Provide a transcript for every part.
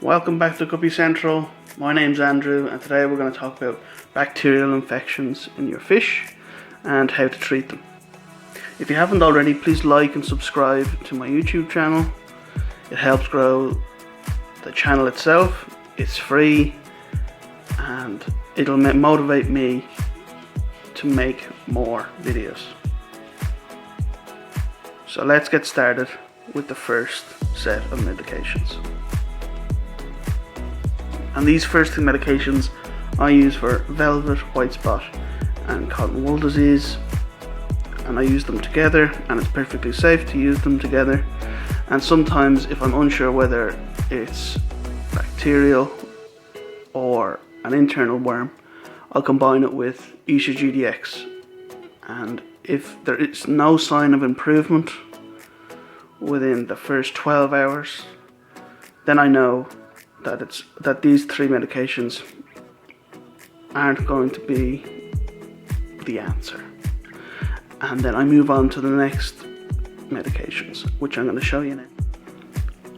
Welcome back to Guppy Central. My name's Andrew and today we're going to talk about bacterial infections in your fish and how to treat them. If you haven't already, please like and subscribe to my YouTube channel. It helps grow the channel itself. It's free and it'll motivate me to make more videos. So let's get started with the first set of medications. And these first two medications I use for velvet, white spot and cotton wool disease, and I use them together, and it's perfectly safe to use them together. And sometimes if I'm unsure whether it's bacterial or an internal worm, I'll combine it with GDX, and if there is no sign of improvement within the first 12 hours, then I know that these three medications aren't going to be the answer. And then I move on to the next medications, which I'm going to show you now.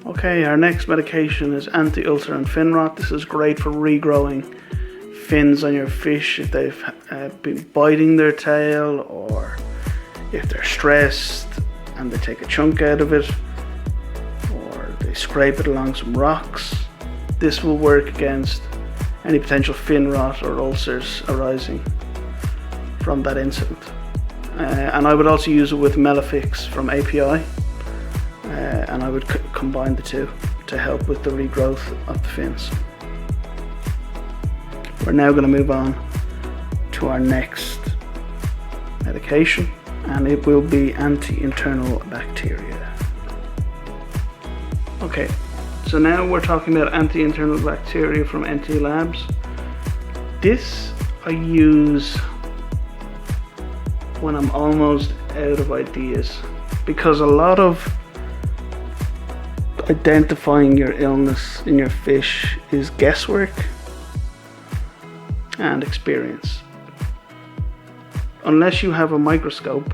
Okay, our next medication is Antiulcer Fin Rot. This is great for regrowing fins on your fish if they've been biting their tail, or if they're stressed and they take a chunk out of it, or they scrape it along some rocks. This will work against any potential fin rot or ulcers arising from that incident. And I would also use it with Melafix from API, and I would combine the two to help with the regrowth of the fins. We're now going to move on to our next medication, and it will be Anti-Internal Bacteria. Okay, so now we're talking about Anti-Internal Bacteria from NT Labs. This I use when I'm almost out of ideas, because a lot of identifying your illness in your fish is guesswork and experience. Unless you have a microscope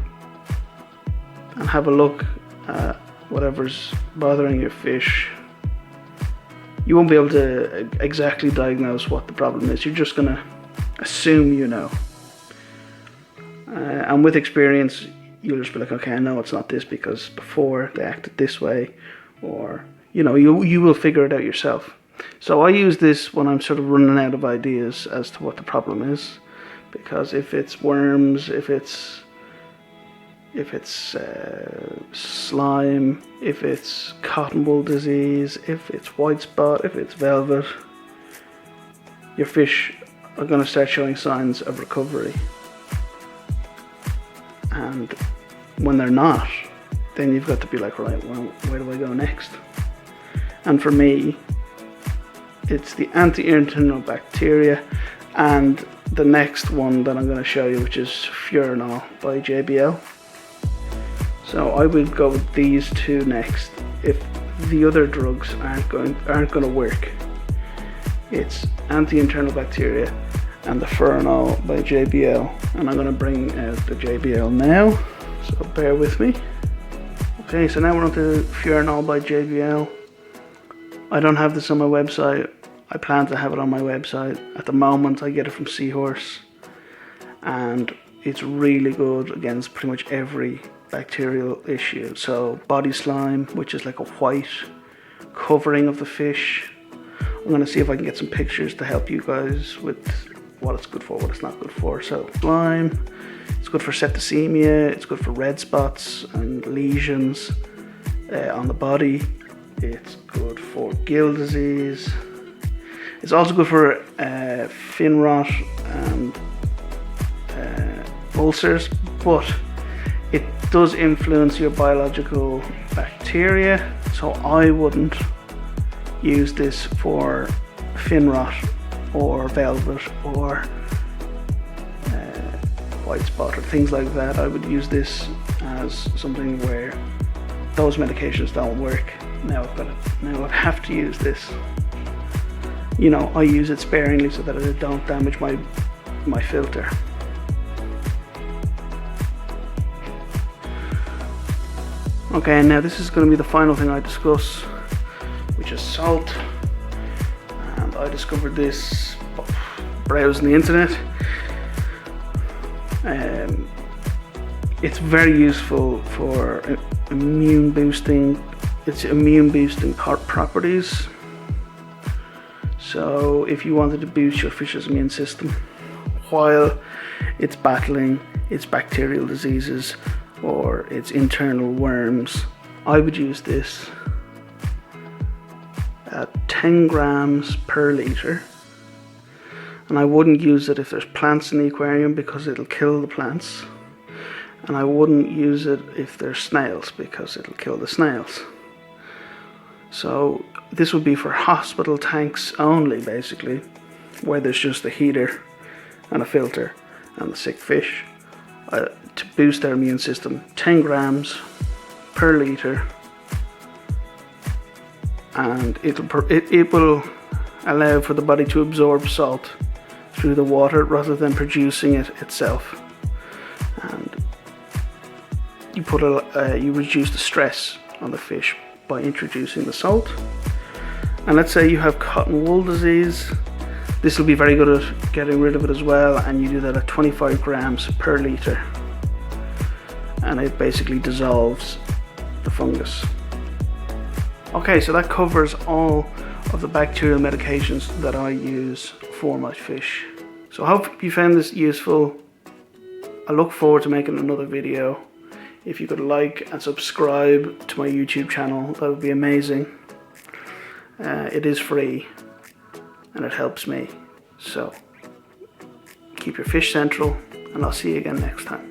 and have a look at whatever's bothering your fish, you won't be able to exactly diagnose what the problem is. You're just going to assume you know. And with experience, you'll just be like, okay, I know it's not this because before they acted this way, or you will figure it out yourself. So I use this when I'm sort of running out of ideas as to what the problem is, because if it's worms, if it's slime, if it's cotton wool disease, if it's white spot, if it's velvet, your fish are going to start showing signs of recovery. And when they're not, then you've got to be like, right, well, where do I go next? And for me, it's the Anti-Internal Bacteria and the next one that I'm going to show you, which is Furanol by JBL. So I would go with these two next if the other drugs aren't going to work. It's Anti-Internal Bacteria and the Furanol by JBL, and I'm going to bring out the JBL now, so bear with me. Okay, so now we're on to Furanol by JBL. I don't have this on my website. I plan to have it on my website. At the moment I get it from Seahorse, and it's really good against pretty much every bacterial issue. So body slime, which is like a white covering of the fish. I'm going to see if I can get some pictures to help you guys with what it's good for, what it's not good for. So slime, it's good for septicemia, it's good for red spots and lesions on the body. It's good for gill disease. It's also good for fin rot and ulcers, but it does influence your biological bacteria, so I wouldn't use this for fin rot or velvet or white spot or things like that. I would use this as something where those medications don't work. Now I have to use this. I use it sparingly so that it don't damage my filter. Okay, now this is going to be the final thing I discuss, which is salt. I discovered this browsing the internet. It's very useful for immune boosting. Its immune boosting properties. So if you wanted to boost your fish's immune system while it's battling its bacterial diseases or its internal worms, I would use this at 10 grams per litre. And I wouldn't use it if there's plants in the aquarium because it'll kill the plants. And I wouldn't use it if there's snails because it'll kill the snails. So this would be for hospital tanks only, basically, where there's just a heater and a filter and the sick fish. To boost their immune system, 10 grams per litre, and it will allow for the body to absorb salt through the water rather than producing it itself. And you reduce the stress on the fish by introducing the salt. And let's say you have cotton wool disease, this will be very good at getting rid of it as well, and you do that at 25 grams per litre, and it basically dissolves the fungus. Okay, so that covers all of the bacterial medications that I use for my fish. So I hope you found this useful. I look forward to making another video. If you could like and subscribe to my YouTube channel, that would be amazing. It is free and it helps me. So keep your fish central, and I'll see you again next time.